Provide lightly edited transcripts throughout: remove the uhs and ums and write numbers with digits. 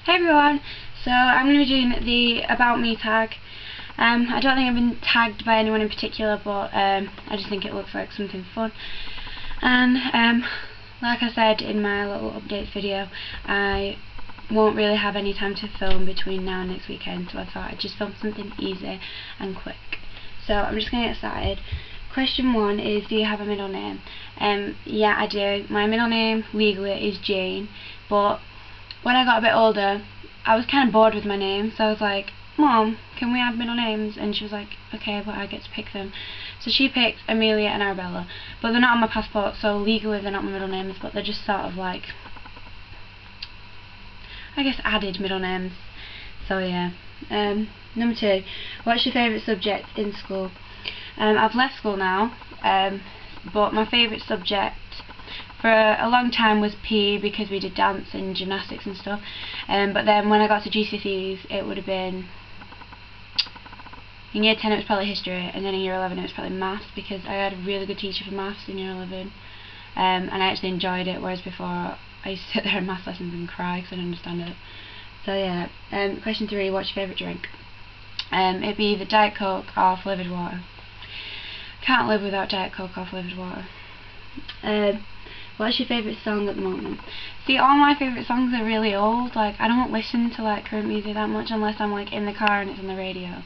Hey everyone, so I'm going to be doing the About Me tag. I don't think I've been tagged by anyone in particular, but I just think it looks like something fun. And like I said in my little updates video, I won't really have any time to film between now and next weekend, so I thought I'd just film something easy and quick. So I'm just going to get started. Question 1 is, do you have a middle name? Yeah, I do. My middle name legally is Jane, but when I got a bit older, I was kind of bored with my name, so I was like, Mom, can we have middle names? And she was like, okay, but I get to pick them. So she picked Amelia and Arabella, but they're not on my passport, so legally they're not my middle names, but they're just sort of like, I guess, added middle names. So yeah. Number 2, what's your favourite subject in school? I've left school now, but my favourite subject for a long time was PE because we did dance and gymnastics and stuff, but then when I got to GCSEs it would have been, in year 10 it was probably history, and then in year 11 it was probably maths, because I had a really good teacher for maths in year 11, and I actually enjoyed it, whereas before I used to sit there in maths lessons and cry because I didn't understand it. So yeah. Question 3, what's your favourite drink? It'd be either Diet Coke or flavoured water. Can't live without Diet Coke or flavoured water. What's your favourite song at the moment? See, all my favourite songs are really old. Like, I don't listen to like current music that much unless I'm like in the car and it's on the radio.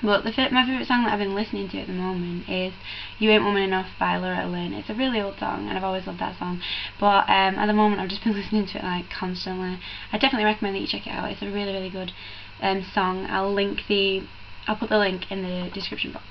But my favourite song that I've been listening to at the moment is You Ain't Woman Enough by Loretta Lynn. It's a really old song and I've always loved that song. But at the moment I've just been listening to it like constantly. I definitely recommend that you check it out. It's a really, really good song. I'll put the link in the description box.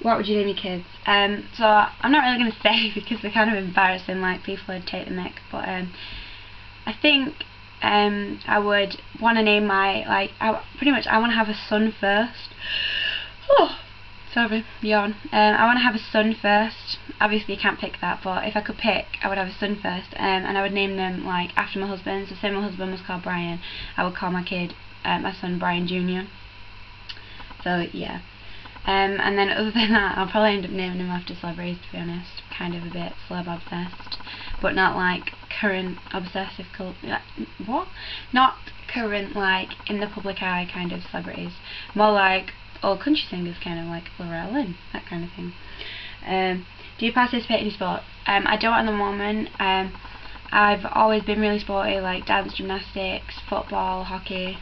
What would you name your kids? So I'm not really going to say because they're kind of embarrassing, like people would take the mic, but I think I would want to name my, I want to have a son first. Oh, sorry, yawn. I want to have a son first. Obviously you can't pick that, but if I could pick, I would have a son first, and I would name them like after my husband. So say my husband was called Brian, I would call my kid, my son, Brian Jr. So yeah. And then other than that, I'll probably end up naming them after celebrities, to be honest. Kind of a bit celeb obsessed, but not like current obsessive what? Not current like in the public eye kind of celebrities. More like old country singers, kind of like Loretta Lynn, that kind of thing. Do you participate in any sport? I don't at the moment. I've always been really sporty, like dance, gymnastics, football, hockey,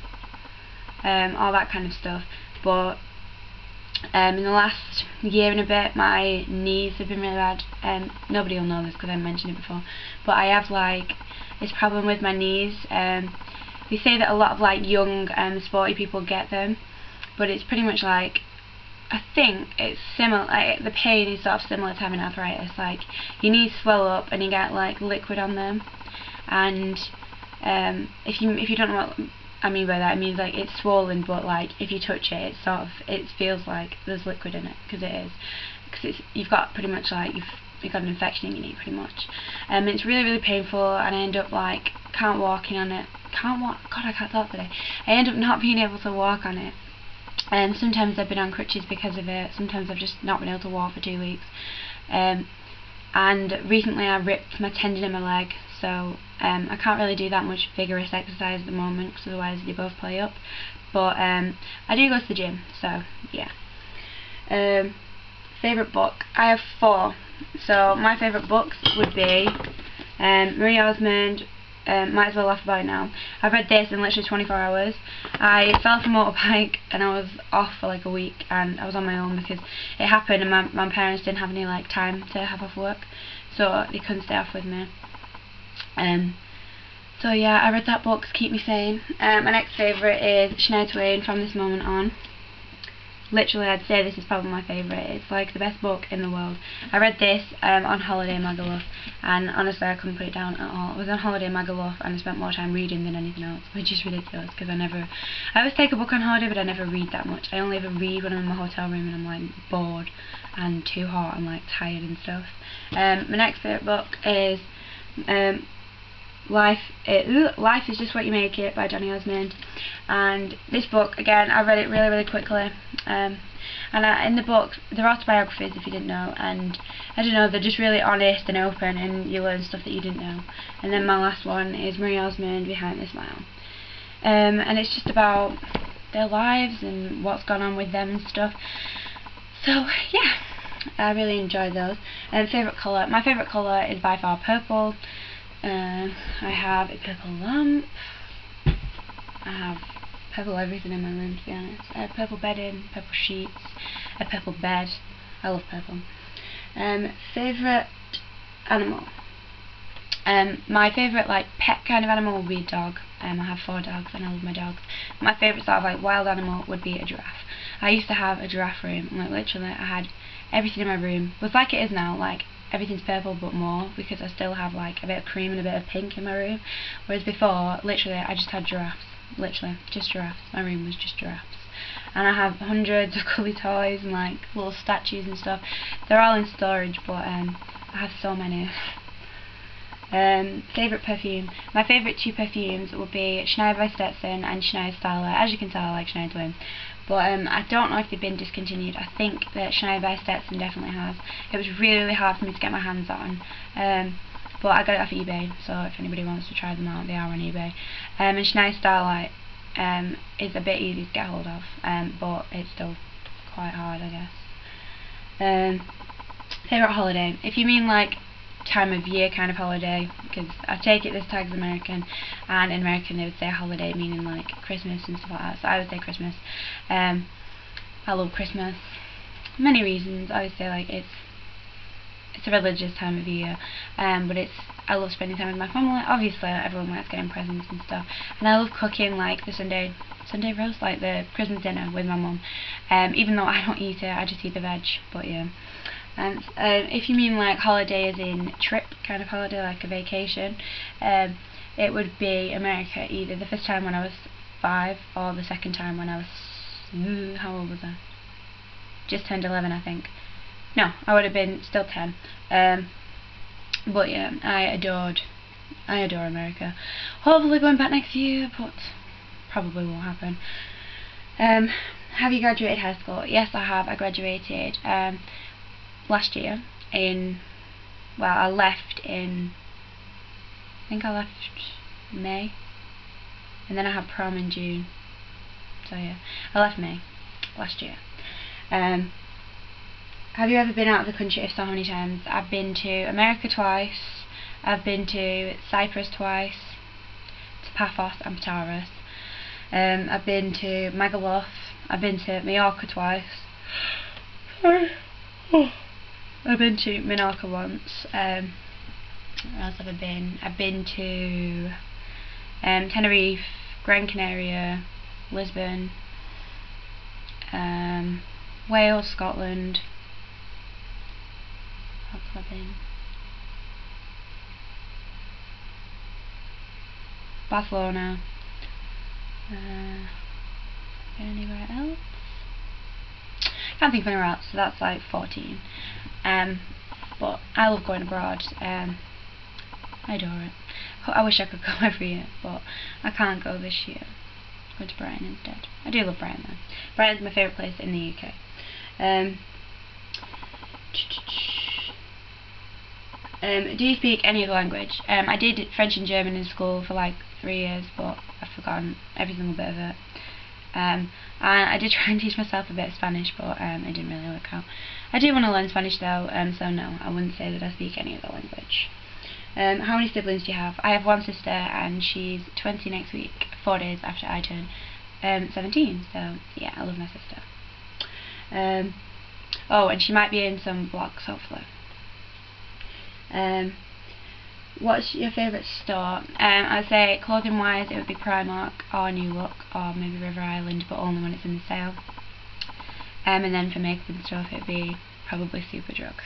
all that kind of stuff. But in the last year and a bit, my knees have been really bad. Nobody will know this because I mentioned it before, but I have like this problem with my knees. They say that a lot of like young sporty people get them, but it's pretty much like, I think it's similar. Like, the pain is sort of similar to having arthritis. Like your knees swell up and you get like liquid on them, and if you don't know what I mean by that, it means like it's swollen, but like if you touch it, it feels like there's liquid in it, because it is, because you've got pretty much like you've got an infection in your knee pretty much. It's really, really painful, and I end up like can't walk on it. God, I can't talk today. I end up not being able to walk on it, and sometimes I've been on crutches because of it. Sometimes I've just not been able to walk for 2 weeks. And recently I ripped my tendon in my leg, so I can't really do that much vigorous exercise at the moment, because otherwise they both play up. But I do go to the gym, so yeah. Favourite book? I have 4. So my favourite books would be Marie Osmond, Might As Well Laugh About It Now. I've read this in literally 24 hours. I fell off a motorbike and I was off for like a week, and I was on my own because it happened and my parents didn't have any like time to have off work, so they couldn't stay off with me. So yeah, I read that book to keep me sane. My next favourite is Shania Twain, From This Moment On. Literally, I'd say this is probably my favourite. It's like the best book in the world. I read this on holiday in Magaluf, and honestly I couldn't put it down at all. I was on holiday in Magaluf and I spent more time reading than anything else, which is ridiculous because I always take a book on holiday, but I never read that much. I only ever read when I'm in my hotel room and I'm like bored and too hot and like tired and stuff. My next favourite book is Life Is Just What You Make It by Johnny Osmond, and this book, again, I read it really, really quickly. And in the books, they're autobiographies if you didn't know, and I don't know, they're just really honest and open, and you learn stuff that you didn't know. And then my last one is Marie Osmond, Behind the Smile. And it's just about their lives and what's gone on with them and stuff. So yeah, I really enjoy those. And favourite colour, my favourite colour is by far purple. I have a purple lamp. I have purple everything in my room, to be honest. I have purple bedding, purple sheets, a purple bed. I love purple. Favourite animal. My favourite like pet kind of animal would be a dog. I have 4 dogs and I love my dogs. My favourite sort of like wild animal would be a giraffe. I used to have a giraffe room, and like literally I had everything in my room. It was like it is now, like everything's purple but more, because I still have like a bit of cream and a bit of pink in my room. Whereas before, literally I just had giraffes. Literally, just giraffes. My room was just giraffes. And I have hundreds of colour toys and like little statues and stuff. They're all in storage, but I have so many. Favourite perfume. My favourite 2 perfumes would be Chanel by Stetson and Chanel Starlet. As you can tell, I like Chanel Twin. But I don't know if they've been discontinued. I think that Chanel by Stetson definitely has. It was really hard for me to get my hands on. But I got it off eBay, so if anybody wants to try them out, they are on eBay. And Chanel Starlight is a bit easy to get hold of, but it's still quite hard, I guess. Favourite holiday. If you mean like time of year kind of holiday, because I take it this tag's American, and in American they would say holiday meaning like Christmas and stuff like that, so I would say Christmas. I love Christmas. Many reasons. I would say like it's a religious time of year, but I love spending time with my family. Obviously everyone likes getting presents and stuff, and I love cooking like the Sunday roast, like the Christmas dinner with my mum. Even though I don't eat it, I just eat the veg, but yeah. And if you mean like holiday as in trip kind of holiday, like a vacation, it would be America, either the first time when I was 5 or the second time when I was, how old was I? Just turned 11, I think. No, I would have been still 10. But yeah, I adore America. Hopefully going back next year, but probably won't happen. Have you graduated high school? Yes, I have. I graduated last year I left in, I think I left May, and then I had prom in June, so yeah, I left May last year. Have you ever been out of the country? If so, how many times? I've been to America twice, I've been to Cyprus twice, to Paphos and Petaros, I've been to Magaluf, I've been to Mallorca twice. I've been to Minorca once. Where else have I been? I've been to Tenerife, Gran Canaria, Lisbon, Wales, Scotland. Where else have I been? Barcelona. Anywhere else? Can't think of anywhere else, so that's like 14. But I love going abroad. I adore it. I wish I could go every year, but I can't go this year. Go to Brighton instead. I do love Brighton though. Brighton's my favourite place in the UK. Do you speak any other language? I did French and German in school for like 3 years, but I've forgotten every single bit of it. I did try and teach myself a bit of Spanish, but it didn't really work out. I do want to learn Spanish though, so no, I wouldn't say that I speak any other language. How many siblings do you have? I have one sister, and she's 20 next week, 4 days after I turn 17, so yeah, I love my sister. Oh, and she might be in some vlogs, hopefully. What's your favourite store? I'd say clothing wise it would be Primark or New Look or maybe River Island, but only when it's in the sale. And then for makeup and stuff it would be probably Superdrug.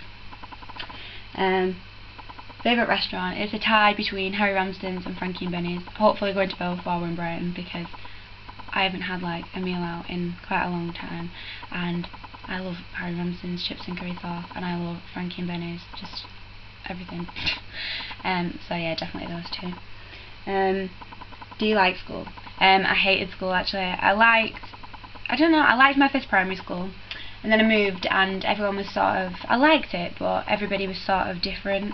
Favourite restaurant? It's a tie between Harry Ramsden's and Frankie and Benny's. Hopefully going to both while we're in Brighton, because I haven't had like a meal out in quite a long time, and I love Harry Ramsden's chips and curry sauce, and I love Frankie and Benny's, just everything. So yeah, definitely those two. Do you like school? I hated school actually. I liked my first primary school, and then I moved, and everyone was sort of, I liked it, but everybody was sort of different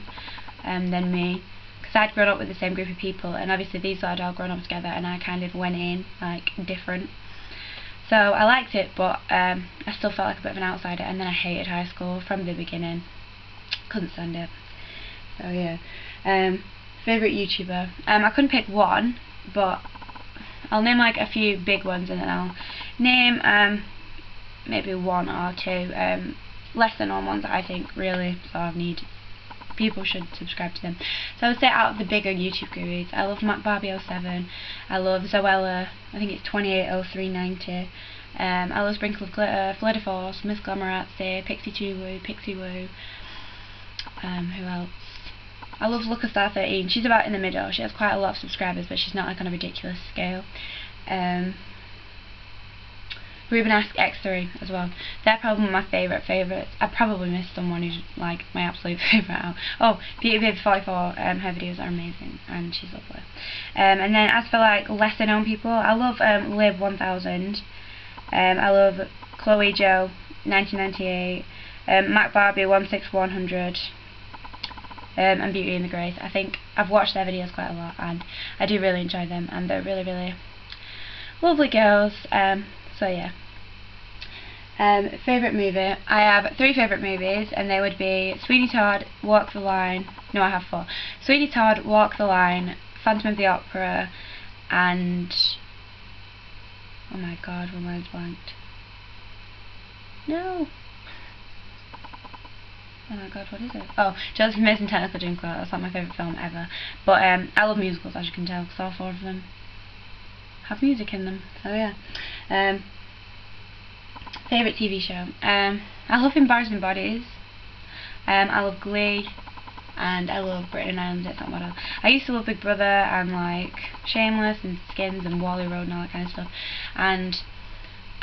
than me, because I'd grown up with the same group of people, and obviously these lot had all grown up together, and I kind of went in like different. So I liked it, but I still felt like a bit of an outsider, and then I hated high school from the beginning. Couldn't stand it. So yeah. Favourite YouTuber? I couldn't pick one, but I'll name like a few big ones, and then I'll name maybe one or two lesser known ones that I think really sort of need, people should subscribe to them. So I would say out of the bigger YouTube gurus, I love Barbie07, I love Zoella, I think it's 280390, I love Sprinkle of Glitter, Flirty Force, Miss Glamorazzi, Pixie Woo, who else? I love LucaStar13, she's about in the middle, she has quite a lot of subscribers, but she's not like on a ridiculous scale. Rubenesque X3 as well. They're probably my favourites. I probably missed someone who's like my absolute favourite out. Oh, BeautyBaby44, her videos are amazing and she's lovely. And then as for like lesser known people, I love Lib1000. I love Chloe Joe 1998, Mac Barbie 16100, and Beautyandthegrace. I think I've watched their videos quite a lot and I do really enjoy them, and they're really, really lovely girls. So yeah. Favourite movie? I have 3 favourite movies, and they would be Sweeney Todd, Walk the Line. No, I have 4. Sweeney Todd, Walk the Line, Phantom of the Opera, and oh my god, my mind's blanked. No. Oh my god, what is it? Oh, Joseph Mason Technical Dreamcoat. That's not my favourite film ever. But I love musicals, as you can tell, because all 4 of them have music in them. So yeah. Favourite TV show? I love Embarrassing Bodies. I love Glee, and I love Britain and Ireland's Next Top Model. I used to love Big Brother and like Shameless and Skins and Wally Road and all that kind of stuff, and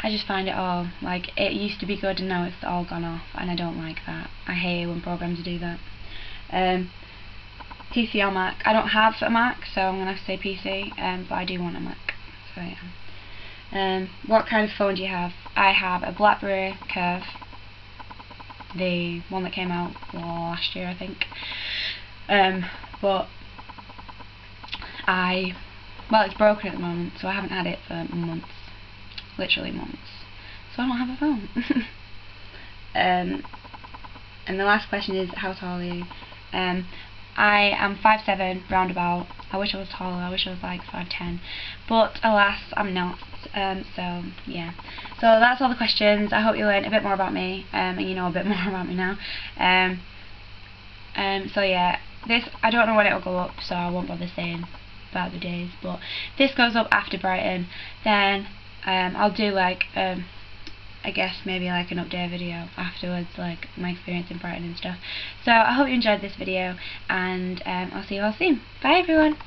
I just find it all, like, it used to be good and now it's all gone off, and I don't like that. I hate it when programs do that. PC or Mac? I don't have a Mac, so I'm going to have to say PC, but I do want a Mac, so yeah. What kind of phone do you have? I have a BlackBerry Curve, the one that came out last year I think, but well, it's broken at the moment, so I haven't had it for months, literally months, so I don't have a phone. And the last question is, how tall are you? I am 5'7", roundabout. I wish I was taller, I wish I was like 5'10", but alas, I'm not. So yeah, so that's all the questions. I hope you learned a bit more about me, and you know a bit more about me now. So yeah, this, I don't know when it'll go up, so I won't bother saying about the days, but this goes up after Brighton. Then I'll do like I guess maybe like an update video afterwards, like my experience in Brighton and stuff. So I hope you enjoyed this video, and I'll see you all soon. Bye everyone.